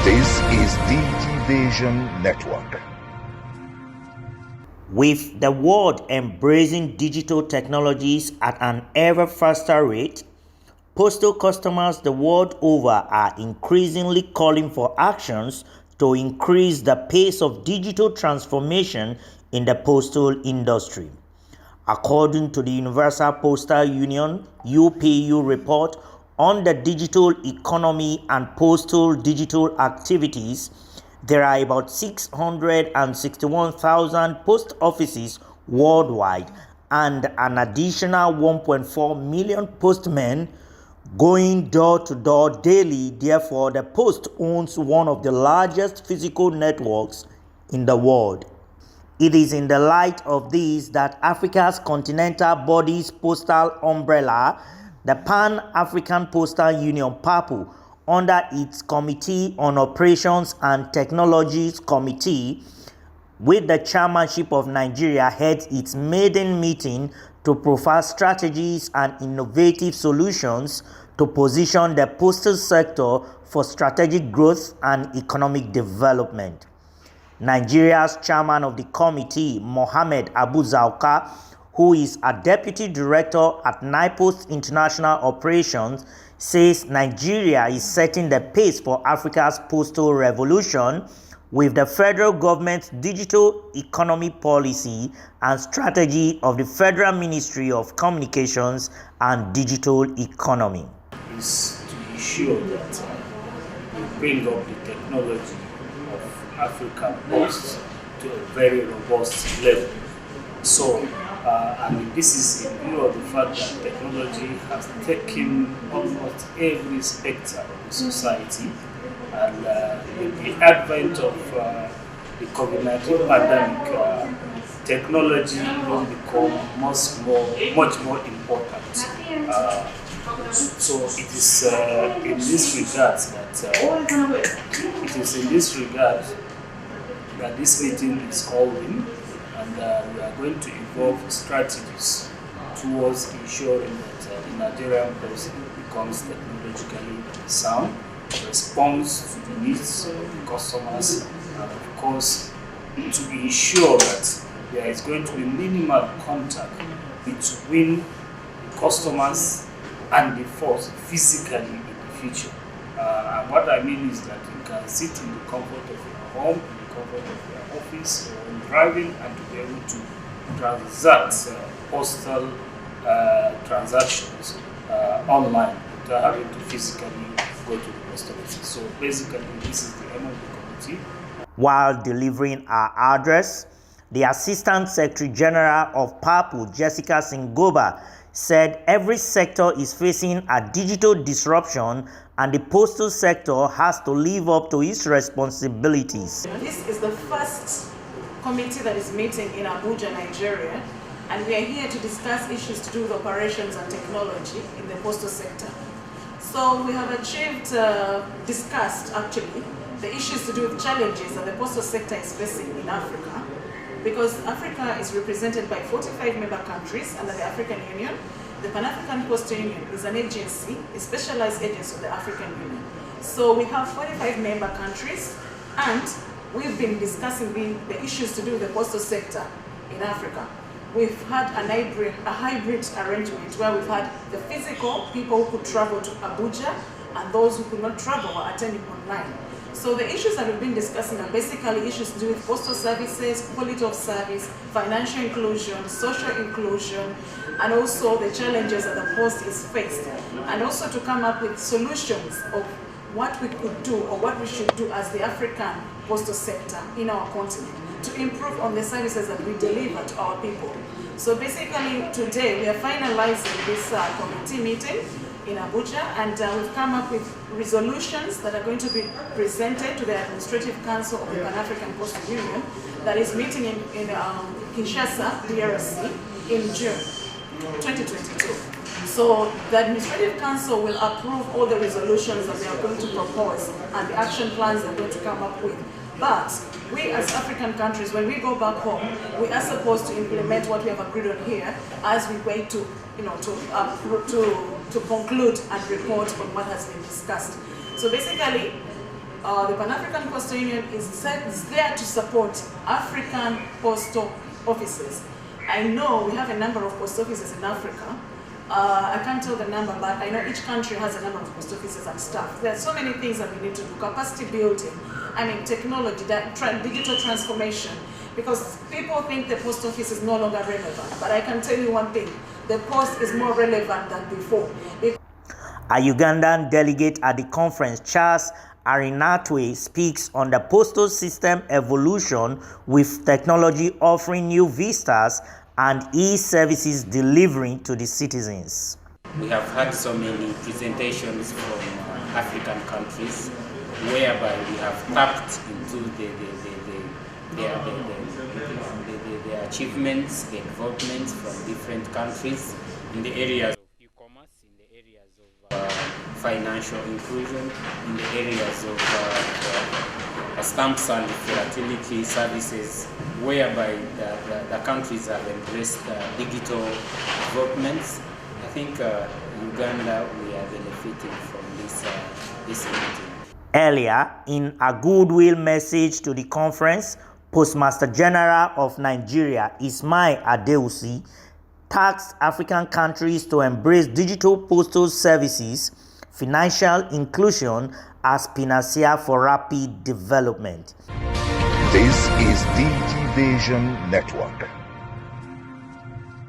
This is DigiVision Network. With the world embracing digital technologies at an ever faster rate, postal customers the world over are increasingly calling for actions to increase the pace of digital transformation in the postal industry. According to the Universal Postal Union (UPU) report on the digital economy and postal digital activities, there are about 661,000 post offices worldwide and an additional 1.4 million postmen going door to door daily. Therefore, the Post owns one of the largest physical networks in the world. It is in the light of this that Africa's continental body's postal umbrella, the Pan-African Postal Union (PAPU), under its Committee on Operations and Technologies Committee, with the chairmanship of Nigeria, heads its maiden meeting to profile strategies and innovative solutions to position the postal sector for strategic growth and economic development. Nigeria's chairman of the committee, Mohammed Abu Zauka, who is a deputy director at NIPOST International Operations, says Nigeria is setting the pace for Africa's postal revolution with the federal government's digital economy policy and strategy of the Federal Ministry of Communications and Digital Economy. Is to ensure that we bring up the technology of African Post to a very robust level. So, this is in view of the fact that technology has taken almost every spectrum of the society, and with the advent of the COVID-19 pandemic, technology will become much more important. So it is in this regard that this meeting is holding, and we are going to evolve strategies towards ensuring that the Nigerian Post becomes technologically sound, responds to the needs of the customers, and of course to ensure that there is going to be minimal contact between customers and the force physically in the future. And what I mean is that you can sit in the comfort of your home, in the comfort of your office, or when driving, and to be able to transact postal transactions online without having to physically go to the post office. So basically, this is the aim of the committee. While delivering our address, the Assistant Secretary General of PAPU, Jessica Singoba, said every sector is facing a digital disruption and the postal sector has to live up to its responsibilities. This is the first committee that is meeting in Abuja, Nigeria, and we are here to discuss issues to do with operations and technology in the postal sector. So we have discussed actually the issues to do with challenges that the postal sector is facing in Africa, because Africa is represented by 45 member countries under the African Union. The Pan-African Postal Union is an agency, a specialized agency of the African Union. So we have 45 member countries, and we've been discussing the issues to do with the postal sector in Africa. We've had a hybrid arrangement where we've had the physical people who could travel to Abuja and those who could not travel are attending online. So the issues that we've been discussing are basically issues to do with postal services, quality of service, financial inclusion, social inclusion, and also the challenges that the post is faced, and also to come up with solutions of what we could do or what we should do as the African postal sector in our continent to improve on the services that we deliver to our people. So basically today we are finalizing this committee meeting in Abuja, and we've come up with resolutions that are going to be presented to the Administrative Council of the Pan-African Postal Union that is meeting in Kinshasa, DRC, in June 2022. So the Administrative Council will approve all the resolutions that they are going to propose and the action plans they're going to come up with. But we as African countries, when we go back home, we are supposed to implement what we have agreed on here as we wait to conclude and report on what has been discussed. So basically, the Pan-African Postal Union is there to support African postal offices. I know we have a number of post offices in Africa. I can't tell the number, but I know each country has a number of post offices and staff. There are so many things that we need to do. Capacity building, technology, digital transformation. Because people think the post office is no longer relevant. But I can tell you one thing, the post is more relevant than before. A Ugandan delegate at the conference, Charles Arinatwe, speaks on the postal system evolution, with technology offering new vistas and e-services delivering to the citizens. We have had so many presentations from African countries whereby we have tapped into their achievements, their developments from different countries in the areas of e-commerce, in the areas of financial inclusion, in the areas of stamps and philatelic services, whereby the countries have embraced digital developments. I think Uganda, we are benefiting from this meeting. Earlier, in a goodwill message to the conference, Postmaster General of Nigeria, Ismail Adeusi, tasked African countries to embrace digital postal services, financial inclusion as panacea for rapid development. This is DG Vision Network.